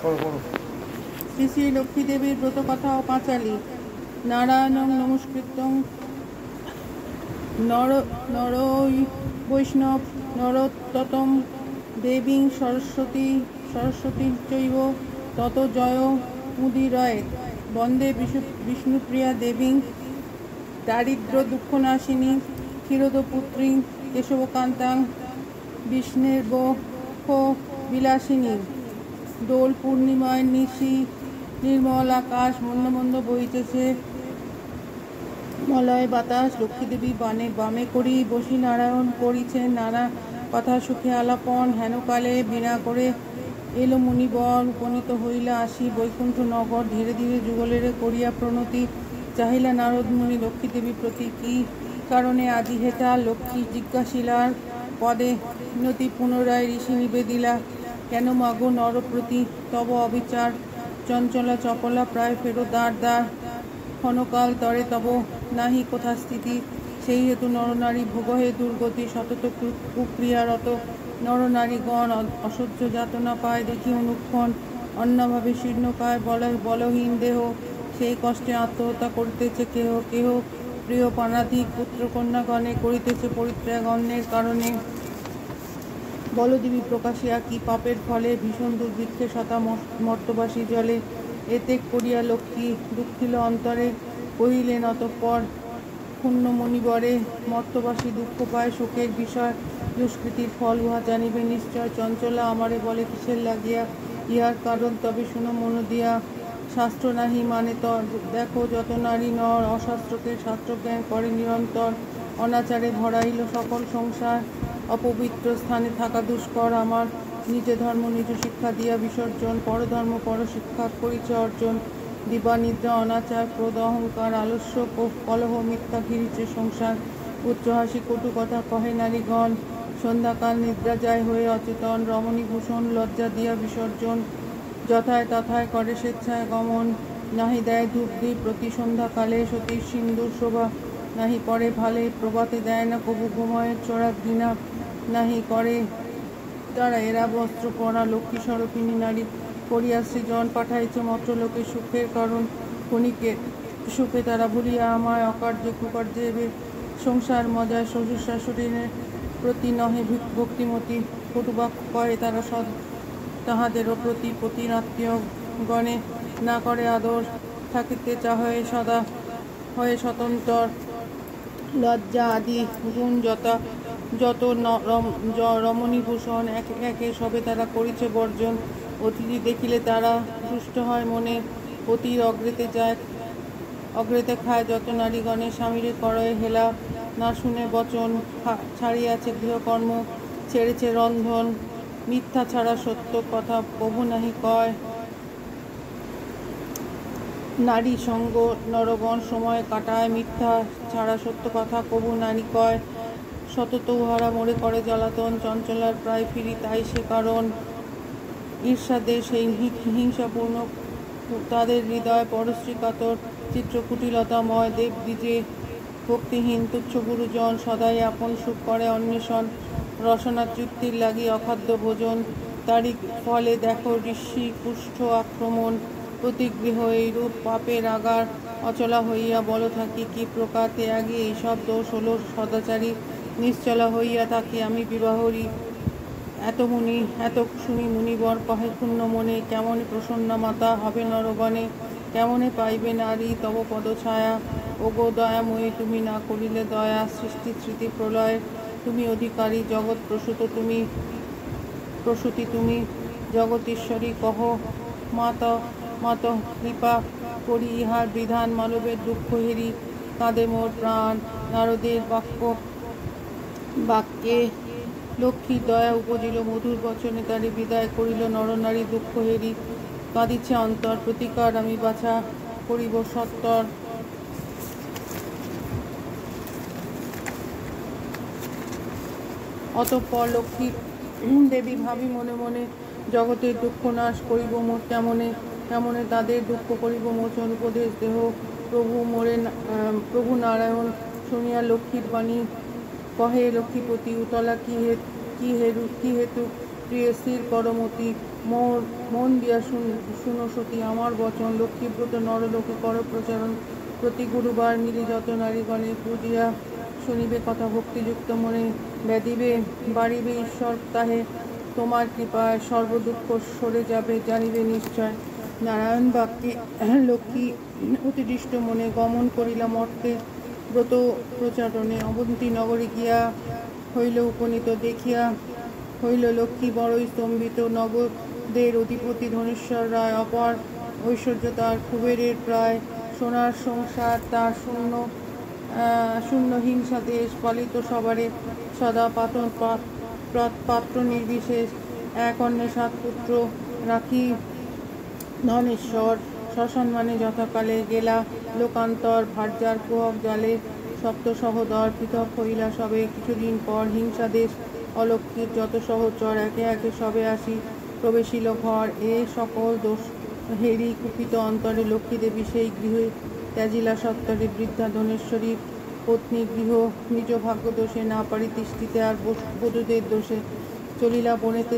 শ্রী শ্রী লক্ষ্মী দেবীর ব্রতকথা ও পাঁচালী। নারায়ণং নমস্কৃত্যং নরৈ বৈষ্ণব নরোত্তম দেবীং সরস্বতী চৈব তত জয় মুদিরয়েৎ। বন্দে বিষ্ণুপ্রিয়া দেবীং দারিদ্র দুঃখনাশিনী ক্ষীরোদপুত্রীং কেশবকান্তাং বিষ্ণের্বক্ষ বিলাসিনী। দোল পূর্ণিমায় নিশি নির্মল আকাশ, মন্দ মন্দ বহিতেছে মলয় বাতাস। লক্ষ্মীদেবী বামে করি বসি নারায়ণ করিছেন নানা কথা সুখে আলাপন। হেনকালে বীণা করে এলো মুনিবর, উপনীত হইলা আসি বৈকুণ্ঠ নগর। ধীরে ধীরে যুগলের করিয়া প্রণতি চাহিলা নারদ মুনি লক্ষ্মীদেবী প্রতি। কি কারণে আজি হেতা লক্ষ্মী জিজ্ঞাসিলার পদে নতি পুনরায় ঋষি নিবেদিলা। কেন মাগো নরপ্রতি তব অবিচার, চঞ্চলা চপলা প্রায় ফেরো দ্বার দ্বার। ক্ষণকাল তরে তব নাহি কোথা স্থিতি, সেই হেতু নরনারী ভোগহে দুর্গতি। সতত কুক্রিয়ারত নরনারীগণ অসহ্য যাতনা পায় দেখি অনুক্ষণ। অন্নাভাবে শীর্ণকায় বলহীন দেহ, সেই কষ্টে আত্মহত্যা করিতেছে কেহ কেহ। প্রিয় পানাধিক পুত্রকন্যাগণে করিতেছে পরিত্যাগ অন্যের কারণে। বলদেবী প্রকাশিয়া কি পাপের ফলে, ভীষণ দুর্ভিক্ষে শতা মর্তবাসী জলে। এতে করিয়া লক্ষ্মী দুঃখিল অন্তরে, কহিলেন অতঃপর ক্ষুণ্ণ মুনিবরে। মর্তবাসী দুঃখ পায় শোকের বিষয়, দুষ্কৃতির ফল উহা জানিবে নিশ্চয়। চঞ্চলা আমারে বলে কিসের লাগিয়া, ইহার কারণ তবে শুনো মন দিয়া। শাস্ত্র নাহি মানে দেখো যত নারী নর, অশাস্ত্রকে শাস্ত্রজ্ঞান করে নিরন্তর। অনাচারে ভরাইল সকল সংসার, অপবিত্র স্থানে থাকা দুষ্কর। আমার নিজ ধর্ম নিজ শিক্ষা দিয়া বিসর্জন, পরধর্ম পরশিক্ষা করিছে অর্জন। দিবানিদ্রা অনাচার ক্রোধ অহংকার আলস্য কলহ মিথ্যা ঘিরিছে সংসার। উচ্চ হাসি কটু কথা কহে নারীগণ, সন্ধ্যাকাল নিদ্রা যায় হয়ে অচেতন। রমণীভূষণ লজ্জা দিয়া বিসর্জন, যথায় তথায় করে স্বেচ্ছায় গমন। নাহি দেয় ধূপদীপ প্রতি সন্ধ্যাকালে, সতীর সিন্দুর শোভা নাহি করে ভালে। প্রভাতে দেয় না কবু ঘুময়ের চোরা ঘৃণা, নাহি করে তারা এরা বস্ত্র পরা। লক্ষ্মী স্বরূপিণী নারী করিয়া সৃজন, পাঠাইছে মত্রলোকে সুখের কারণ। ক্ষণিকের সুখে তারা ভুলিয়া আমায়, অকার্যে কুকার্যে এবে সংসার মজায়। শ্বশুর শাশুড়ির প্রতি নহে ভক্তিমতী, কটুবাক্য কহে তারা সদ তাহাদেরও প্রতি। পতির আত্মীয় গণে না করে আদর, থাকিতে চাহে সদা হয়ে স্বতন্ত্র। লজ্জা আদি গুণ যত রমণীভূষণ, একে একে সবে তারা করিছে বর্জন। অতিথি দেখিলে তারা তুষ্ট হয় মনে, পতির অগ্রেতে খায় যত নারীগণে। স্বামীরে করয় হেলা না শুনে বচন, ছাড়িয়াছে গৃহকর্ম ছেড়েছে রন্ধন। মিথ্যা ছাড়া সত্য কথা কভু নাহি কয়, নারী সঙ্গ নরগণ সময় কাটায়। মিথ্যা ছাড়া সত্য কথা কভু নারী কয়, সতত উহারা মোরে করে জ্বালাতন। চঞ্চলার প্রায় ফিরি তাই সে কারণ, ঈর্ষাদের সেই হিংসাপূর্ণ তাদের হৃদয়। পরশ্রী কাতর চিত্রকুটিলতাময়, দেবদ্বিজে ভক্তিহীন তুচ্ছ গুরুজন। সদাই আপন সুখ করে অন্বেষণ, রসনা তৃপ্তির লাগি অখাদ্য ভোজন। তারই ফলে দেখো ঋষি কুষ্ঠ আক্রমণ, প্রতিগৃহ এইরূপ পাপের আগার। অচলা হইয়া বল থাকি কি প্রকার ত্যাগী, এইসব দোষ হল সদাচারী। নিশ্চলা হইয়া থাকি আমি বিবাহরী, এত শুনি মুনিবর কহে ক্ষুণ্ণ মনে। কেমনে প্রসন্না মাতা হবে নরগণে, কেমনে পাইবে নারী তব পদ ছায়া। ওগো দয়াময়ী তুমি না করিলে দয়া, সৃষ্টি স্মৃতি প্রলয় তুমি অধিকারী। জগৎ প্রসূতি তুমি জগতীশ্বরী, কহ মাত কৃপা করি ইহার বিধান। মানবের দুঃখ হেরি কাঁদে মোর প্রাণ, নারদের বাক্যে লক্ষ্মীর দয়া উপজিল। মধুর বচনে তারে বিদায় করিল নরনারী দুঃখ হেরি। কাঁদিছে অন্তর, প্রতিকার আমি বাছা করিব সত্তর। অতঃপর লক্ষ্মী দেবী ভাবি মনে মনে, জগতের দুঃখ নাশ করিব মোর কেমনে। কেমনে তাদের দুঃখ করিব মোচন, উপদেশ দেহ প্রভু নারায়ণ। শুনিয়া লক্ষ্মীর বাণী কহে লক্ষ্মীপতি, উতলা কি হেতু প্রিয়সীর করমতি। মোর মন দিয়া শুনো সতী আমার বচন। লক্ষ্মীব্রত নরলোকে কর প্রচারণ, প্রতি গুরুবার মিলে যত নারীগণে পূজিয়া শুনিবে কথা, ভক্তিযুক্ত মনে ব্যাধিবে বাড়িবে ঈশ্বর তাহে, তোমার কৃপায় সর্বদুঃখ সরে যাবে জানিবে নিশ্চয়। নারায়ণ বাক্যে লক্ষ্মী অতিদৃষ্ট মনে গমন করিলা মর্তে, ব্রত প্রচারণে অবন্তী নগরে গিয়া হইল উপনীত। দেখিয়া হইল লক্ষ্মী বড়ই স্তম্ভিত, নগদের অধিপতি ধনেশ্বর রায় অপার ঐশ্বর্য তার, কুবেরের প্রায় সোনার সংসার তার, শূন্য হিংসা দেশ পালিত সবারে সদা পাত্র নির্বিশেষ, এক অন্যে 7 পুত্র রাখি ধনেশ্বর। সসম্মানে যথাকালে গেলা লোকান্তর, ভার্যার কুহক জালে সপ্ত সহোদর পৃথক হইলা সবে। কিছুদিন পর হিংসা দেশ অলক্ষ্মীর যত সহচর একে একে সবে আসি প্রবেশিল ঘর। এ সকল দোষ হেরি কুপিত অন্তরে লক্ষ্মীদেবী সেই গৃহে ত্যাজিলা সত্তরে। বৃদ্ধা ধনেশ্বরী পত্নী গৃহ নিজ ভাগ্য দোষে না পারি তিষ্ঠিতে, আর বধূদের দোষে চলিলা বনেতে।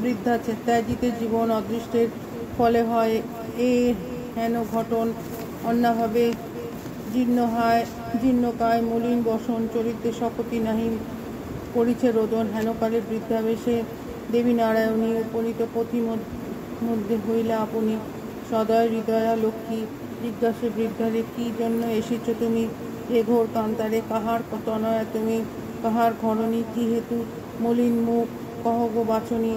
বৃদ্ধা ত্যাজিতে জীবন অদৃষ্টের ফলে হয় এ হেন ঘটন। অন্যভাবে জীর্ণকায় মলিন বসন, চরিত্রে শপথি নাহি করিছে রোদন। হেনকালে বৃদ্ধাবেশে দেবী নারায়ণী উপনীত পথি মধ্যে হইলা আপনি। সদয় হৃদয়া লক্ষ্মী জিজ্ঞাসে বৃদ্ধারে, কি জন্য এসেছ তুমি এ ঘোর কান্তারে? কাহার তনয়া তুমি, কাহার ঘরণী, কি হেতু মলিন মুখ কহ গো বাচনী।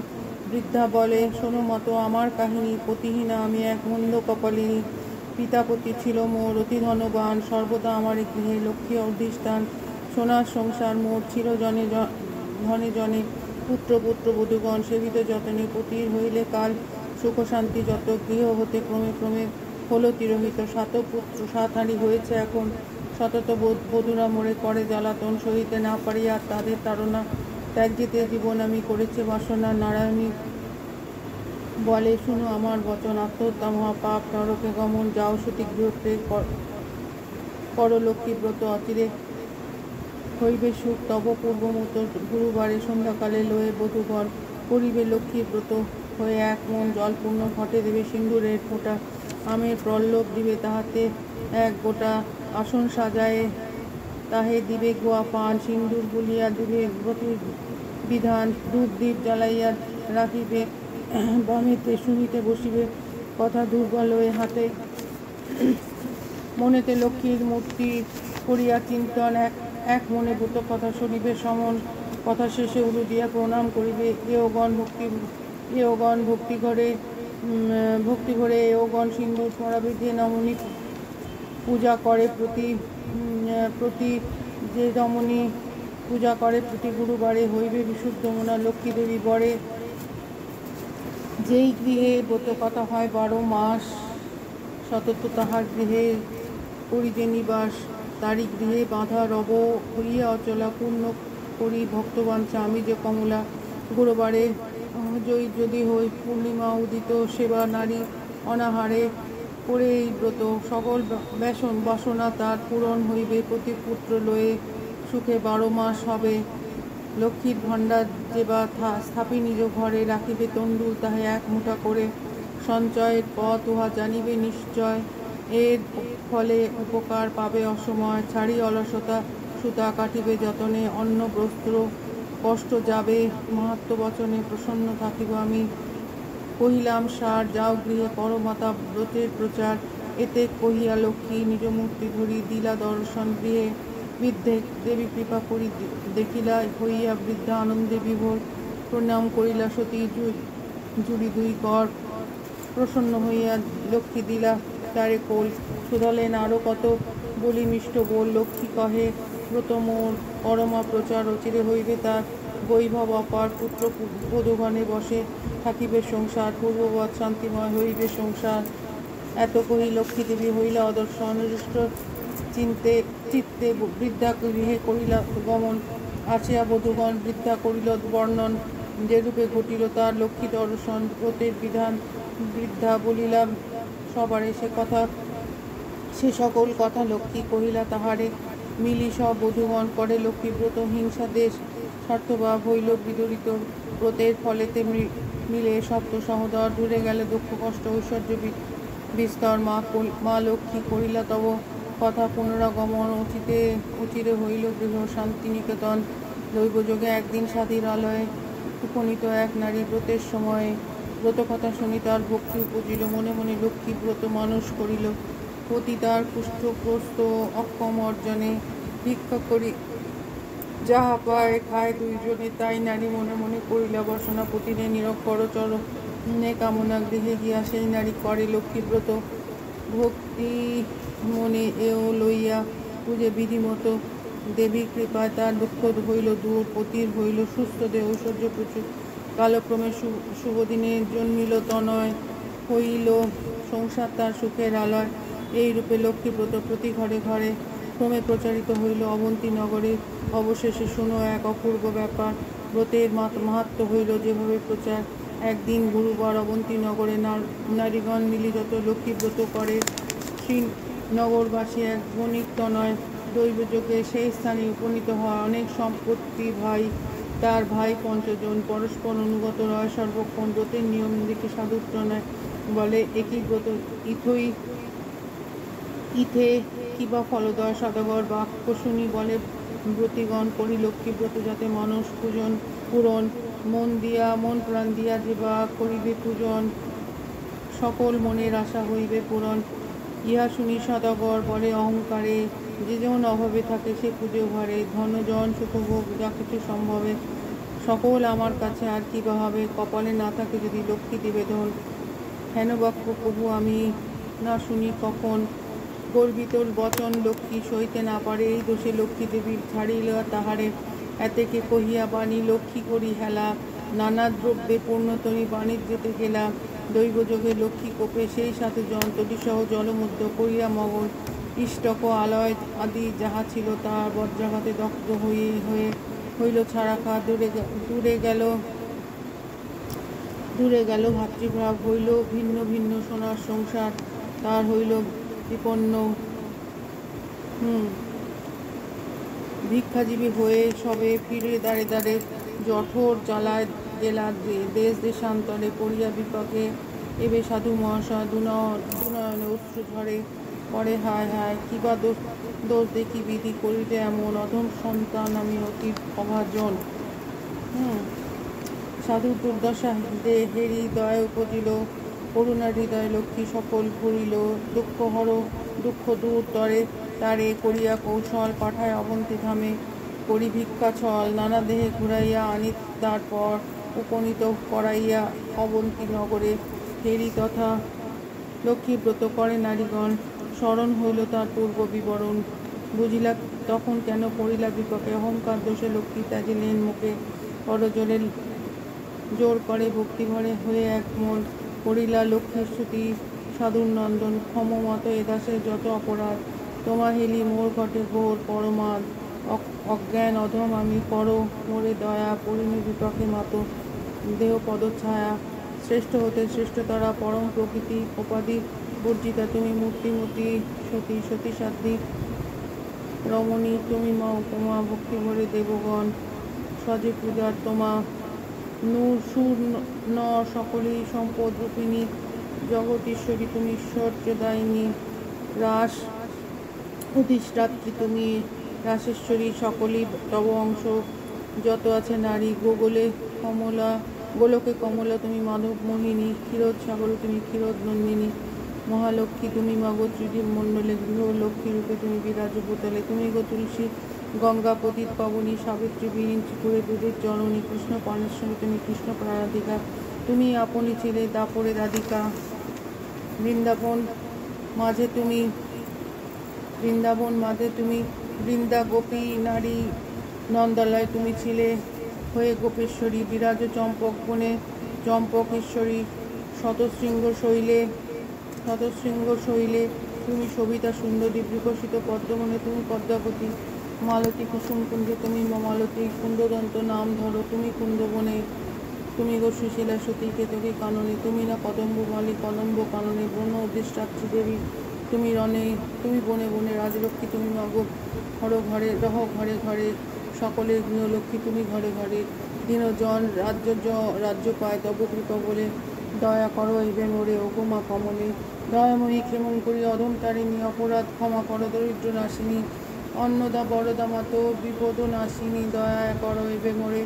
বৃদ্ধা বলে, শোনো মতো আমার কাহিনী। পতিহীনা আমি এক মন্দ কপালিনী, পিতাপতি ছিল মোর অতি ধনবান, সর্বদা আমার গৃহে লক্ষ্মী অধিষ্ঠান। সোনার সংসার মোর ছিল ধনে জনে, পুত্র বধূগণ সেবিত যতনে। পতির হইলে কাল সুখ শান্তি যত, গৃহ হতে ক্রমে ক্রমে হল তিরোহিত। 7 পুত্র 7 হাঁড়ি হয়েছে এখন, সতত বধূরা মোরে করে জ্বালাতন, সহিতে না পারিয়া তাদের তাড়না ত্যাজ্যেতে জীবন আমি করেছে বাসনা। নারায়ণী বলে, শুনো আমার বচন, আত্মহত্যা মহাপাপ, নরকে গমন, যাও সতী গৃহত্যাগ কর লক্ষ্মীব্রত, অচিরে হইবে সুখ তব পূর্বমত। গুরুবারে সন্ধ্যাকালে লয়ে বধূগণ করিবে লক্ষ্মীব্রত, হয়ে এক মন জলপূর্ণ ঘটে দেবে সিন্দুরের ফোঁটা, আমের পল্লব দিবে তাহাতে এক গোটা, আসন সাজায়ে তাহে দিবে গোয়া পান, সিন্দুর গুলিয়া দিবে ব্রতের বিধান, ধূপ দ্বীপ জ্বালাইয়া রাখিবে বামেতে, শুনিতে বসিবে কথা দুর্বল হয়ে হাতে মনেতে লক্ষ্মীর মূর্তি করিয়া চিন্তন, এক মনে ব্রত কথা শুনিবে সমন। কথা শেষে উলু দিয়া প্রণাম করিবে এওগণ ভক্তি ঘরে এওগণ সিন্দুর পরাবে। যে নমনী পূজা করে প্রতি যে রমণী পূজা করে প্রতি গুরুবারে, হইবে বিশুদ্ধ মনা লক্ষ্মীদেবী বরে। যেই গৃহে ব্রত কথা হয় 12 মাস, সতত তাহার গৃহে করিবে নিবাস। তারি গৃহে বাঁধা রব হইয়া অচলা, পূর্ণ করি ভক্তবাঞ্ছা আমি যে কমলা। গুরুবারে জয়ী যদি হই পূর্ণিমা উদিত, সেবা নারী অনাহারে করে এই ব্রত। সকল বাসনা তার পূরণ হইবে, প্রতি পুত্র লয়ে সুখে 12 মাস হবে। লক্ষ্মীর ভাণ্ডার যেবা স্থাপি নিজ ঘরে, রাখিবে তণ্ডুল তাহে 1 মুঠা করে। সঞ্চয়ের পথ উহা জানিবে নিশ্চয়, এর ফলে উপকার পাবে অসময়। ছাড়ি অলসতা সুতা কাটিবে যতনে, অন্ন বস্ত্র কষ্ট যাবে মাহাত্ম্য বচনে। প্রসন্ন থাকিব আমি কহিলাম সার, যাও গৃহে করো মাতা ব্রতের প্রচার। এতে কহিয়া লক্ষ্মী নিজ মূর্তি ধরি দিলা দর্শন গৃহে। বৃদ্ধে দেবী কৃপা করি দেখিলা, হইয়া বৃদ্ধা আনন্দে বিভোর। প্রণাম করিলা সতী জুড়ি 2 কর, প্রসন্ন হইয়া লক্ষ্মী দিলা তারে কোল। শুধলেন আরো কত বলি মিষ্ট বল, লক্ষ্মী কহে ব্রত মোর পরমা প্রচার, অচিরে হইবে তার বৈভব অপার। পুত্র বধূগণে বসে থাকিবে সংসার, পূর্ববৎ শান্তিময় হইবে সংসার। এত কহি লক্ষ্মী দেবী হইলা অদর্শন, হৃষ্ট চিত্তে বৃদ্ধা গৃহে করিলা গমন। আসিয়া বধূগণ বৃদ্ধা করিল বর্ণন, যেরূপে ঘটিল তার লক্ষ্মী দর্শন। ব্রতের বিধান বৃদ্ধা বলিলাম সবারে, সে সকল কথা লক্ষ্মী কহিলা তাহারে। মিলি সব বধূগণ করে লক্ষ্মীব্রত, হিংসা দেশ স্বার্থভাব হইল বিদরিত। ব্রতের ফলেতে মিলে সপ্ত সহোদর। দূরে গেল দুঃখ কষ্ট ঐশ্বর্য বিস্তর। মা লক্ষ্মী করিলা তব কথা পুনরাগমন। উচিরে হইল গৃহ শান্তিনিকেতন। দৈবযোগে একদিন সাধীর আলয়ে উপনীত এক নারী ব্রতের সময়ে ব্রতকথা শুনি তার ভক্তি উপজিল। মনে মনে লক্ষ্মী ব্রত মানুষ করিল। পতি তার কুষ্ঠগ্রস্ত অক্ষম অর্জনে ভিক্ষা করি যাহা পায় খায় দুইজনে। তাই নারী মনে মনে করিলা বাসনা। পতিরে নিরক্ষর চরণে কামনা। গৃহে গিয়া সেই নারী করে লক্ষ্মীব্রত। ভক্তি মনে এও লইয়া পূজে বিধিমত। দেবী কৃপায় তার দুঃখ হইল দূর। পতির হইল সুস্থ দেহ, ঐশ্বর্য প্রচুর। কালক্রমে শুভদিনে জন্মিল তনয়। হইল সংসার তার সুখের আলয়। এইরূপে লক্ষ্মীব্রত প্রতি ঘরে ঘরে ক্রমে প্রচারিত হইল অবন্তী নগরে। অবশেষে শুনো এক অপূর্ব ব্যাপার। ব্রতের মাহাত্ম্য হইল যেভাবে প্রচার। একদিন গুরুবার অবন্তী নগরে নারীগণ মিলিত লক্ষ্মীব্রত করে। শ্রীনগরবাসী এক বণিক তনয় দৈবযোগে সেই স্থানে উপনীত হয়। অনেক সম্পত্তি ভাই, তার ভাই পঞ্চজন, পরস্পর অনুগত রয় সর্বক্ষণ। ব্রতের নিয়ম দেখে সাধুত্রণয় বলে একই ব্রত ইথে কিবা ফলদয়। সদাগর বাক্য শুনি বলে ব্রতিগণ করি লক্ষ্মীব্রত যাতে মানস পূরণ। মন প্রাণ দিয়া যেবা করিবে পূজন, সকল মনের আশা হইবে পূরণ। ইহা শুনি সদাগর বলে অহংকারে যে যেমন অভাবে থাকে সে পুজো ঘরে। ধনজন সুখভোগ যা কিছু সম্ভবে সকল আমার কাছে আর কি বা হবে। কপালে না থাকে যদি লক্ষ্মী দিবে ধন। হেন বাক্য প্রভু আমি না শুনি কখন। গর্বিত বচন লক্ষ্মী সইতে না পারে। এই দোষে লক্ষ্মী দেবীর ছাড়িল তাহারে। এতেকে কহিয়া বাণী লক্ষ্মী করি হেলা। নানা দ্রব্যে পূর্ণতরী বাণিজ্যেতে গেলা। দৈবযোগে লক্ষ্মী কোপে সেই সাথে তটিসহ জলমধ্য করিয়া মগন। ইষ্টক আলয় আদি যাহা ছিল তা বজ্রাঘাতে দগ্ধ হইল ছাড়াখা। দূরে গেল ভাতৃভাব। হইল ভিন্ন ভিন্ন সোনার সংসার তার হইল বিপন্ন। ভিক্ষাজীবী হয়ে সবে ফিরে দাঁড়ে দাঁড়ে। জঠোর জ্বালায় জেলা দেশ দেশান্তরে পড়িয়া বিপাকে। এবে সাধু মহাশয় দুনয়নে অশ্রু ঝরে। করে হায় হায় কিবা দোষ দেখি বিধি করিতে এমন। অধম সন্তান আমি অতি অভাজন। সাধু দুর্দশা হেরি দয় উপজিল। করুণা হৃদয় লক্ষ্মী সকল ভরিল। দুঃখ দূর তারে করিয়া কৌশল। পাঠায় অবন্তী ধামে করি ভিক্ষা ছল। নানা দেহে ঘুরাইয়া আনি তারপর উপনীত করাইয়া অবন্তী নগরে। হেরি তথা লক্ষ্মীব্রত করে নারীগণ। স্মরণ হইল তার পূর্ব বিবরণ। বুঝিলা তখন কেন পড়িলা বিপাকে। অহংকার দোষে লক্ষ্মী ত্যাজিলেন মুখে। করজোরে জোর করে ভক্তিভরে হয়ে এক মন। করিলা লক্ষ্মীর স্তুতি সাধুর নন্দন। ক্ষম মত এদাসের যত অপরাধ। তোমা হেলি মোর ঘটে ঘোর পরমাদ। অজ্ঞান অধম আমি করো মোরে দয়া। পরিণী বিপাকে মাত দেহ পদচ্ছায়া। শ্রেষ্ঠ হতে শ্রেষ্ঠতরা পরম প্রকৃতি। উপাধি বর্জিতা তুমি মূর্তিমতী সতী। সতী সাধ্বী রমণী তুমি মা উপমা। ভক্তি ভরে দেবগণ সজে পূজার তোমা। নূর সুর নর সকলেই সম্পদ রূপিণী। জগতীশ্বরী তুমি ঈশ্বর্যদায়িনী। রাস অধিষ্ঠাত্রী তুমি রাসেশ্বরী। সকলেই তব অংশ যত আছে নারী। গোলকে কমলা তুমি মাধব মোহিনী। ক্ষীরোদ সাগর তুমি ক্ষীরোদ নন্দিনী। মহালক্ষ্মী তুমি মাগো ত্রিদীপ মণ্ডলে। গৃহ লক্ষ্মী রূপে তুমি বিরাজ ভূতলে। তুমি গো তুলসী গঙ্গা পতিত পাবনী। সাবিত্রী বিরিঞ্চি করে দুধের জননী। কৃষ্ণ পানেশ্বরী তুমি কৃষ্ণ প্রাণাধিকা। তুমি আপনি ছেলে দাপরে রাধিকা। বৃন্দাবন মাঝে তুমি বৃন্দা গোপী নারী। নন্দালয় তুমি ছিলে হয়ে গোপেশ্বরী। বিরাজ চম্পক বনে চম্পকেশ্বরী। শতশৃঙ্গ শৈলে তুমি সবিতা সুন্দরী। বিকশিত পদ্মবনে তুমি পদ্মাবতী। মালতী কুসুম কুঞ্জে তুমি মালতী। কুন্দদন্ত নাম ধরো তুমি কুন্দবনে। তুমি গো সুশীলা সতী কেতকী কাননে। তুমি না কদম্ব মালি কদম্ব কাননে। বন অধিষ্ঠাত্রী দেবী তুমি রণে। তুমি বনে বনে রাজলক্ষ্মী তুমি মাগো। রহ ঘরে ঘরে সকলের গৃহলক্ষ্মী তুমি ঘরে ঘরে। দীনজন রাজ্য পায় তব কৃপা বলে, দয়া করো এইবে মোরে ওগো মা কমলে। দয়াময়ী ক্ষেমং করি অধম তারিণী, অপরাধ ক্ষমা করো দরিদ্র নাশিনী, অন্নদা বরদা মাত বিপদ নাশিনী, দয়া করো এবে মোরে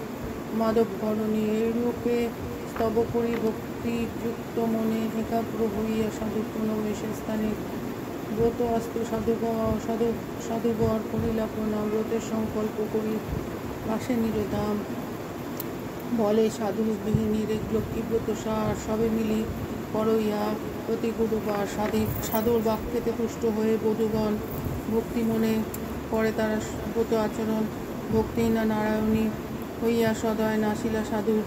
মাধব ঘরণী। এইরূপে স্তব করি ভক্তি যুক্ত মনে, একাগ্র হইয়া সাধু প্রণমে সে স্থানে। ব্রত অস্ত্র সাধুবর করিলা প্রণাম, ব্রতের সংকল্প করি আসে নিরধাম। বলে সাধু গৃহিণীর লক্ষ্মীব্রত সার, সবে মিলি করইয়া প্রতি গুরুবার। সাধুর বাক্যেতে তুষ্ট হয়ে বধূগণ ভক্তি মনে করে তারা ব্রত আচরণ। ভক্তিহীনা নারায়ণী হইয়া সদয় নাসিলা সাধুর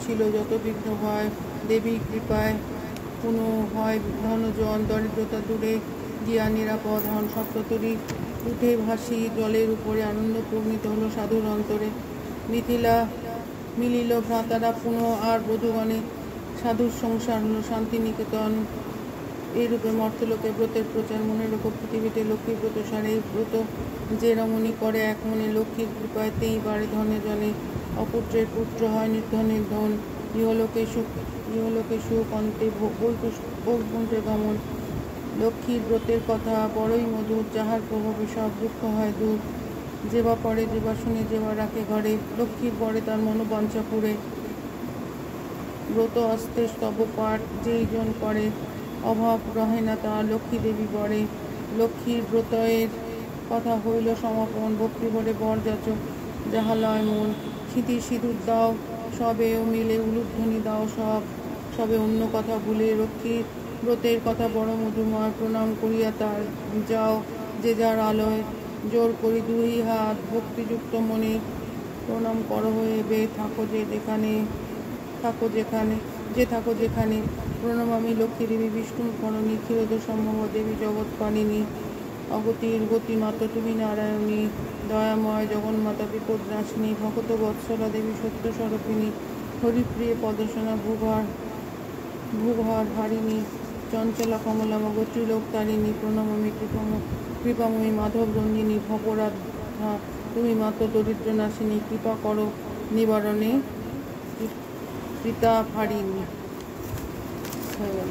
ছিল যত বিঘ্ন ভয়। দেবী কৃপায় পুনঃ হয় ধনজন, দরিদ্রতা দূরে গিয়া নিরাপদ হন। সপ্ততরী উঠে ভাসি জলের উপরে, আনন্দ পূর্ণিত হলো সাধুর অন্তরে। মিলিল ভ্রাতারা পুনঃ আর বধূগণে, সাধুর সংসার হলো শান্তিনিকেতন। এইরূপে মর্তলোকে ব্রতের প্রচার। মনে রেখো পৃথিবীতে লক্ষ্মী ব্রত সার। এই ব্রত যে রমণী করে এক মনে, লক্ষ্মীর কৃপায় তেই বাড়ে ধনে জনে। অপুত্রের পুত্র হয় নির্ধনের ধন, ইহলোকে সুখ অন্তে বৈকুণ্ঠে গমন। লক্ষ্মীর ব্রতের কথা বড়ই মধুর, যাহার প্রভাবে সব দুঃখ হয় দূর। যেবা পড়ে যেবা শুনে যেবা রাখে ঘরে, লক্ষ্মীর পরে তার মনোবাঞ্ছা পুরে। ব্রত অস্তে স্তব পাঠ যেই জন করে, অভাব রহে না তার লক্ষ্মী দেবী বরে। লক্ষ্মীর ব্রতের কথা হইল সমাপন, ভক্তি ভরে বর যাচক যাহা লয় মন। সিঁদুর দাও সবে ও মিলে, উলুধ্বনি দাও সবে অন্য কথা ভুলে। লক্ষ্মীর ব্রতের কথা বড় মধুময়, প্রণাম করিয়া তার যাও যে যার আলয়। জোর করি দুই হাত ভক্তিযুক্ত মনে, প্রণাম করো এবে থাকো যেখানে। প্রণমামি লক্ষ্মী দেবী বিষ্ণুর করণী, ক্ষীরোদ সম্ভব দেবী জগৎ পানিনী। অগতির গতি মাতা তুমি নারায়ণী, দয়াময় জগন্মাতা বিপদ নাশিনী। ভকত বৎসলা দেবী সত্য স্বরূপিণী, হরিপ্রিয় পদসনা ভূভার হারিণী। চঞ্চলা কমলা মগ ত্রিলোক তারিণী, প্রণমামি কৃপাময়ী মাধব রঞ্জিনী। ভবরাধা তুমি মাতা দরিদ্র নাশিনী, কৃপা করো নিবারণে প্রীতা হারিণী। হয়ে গেল।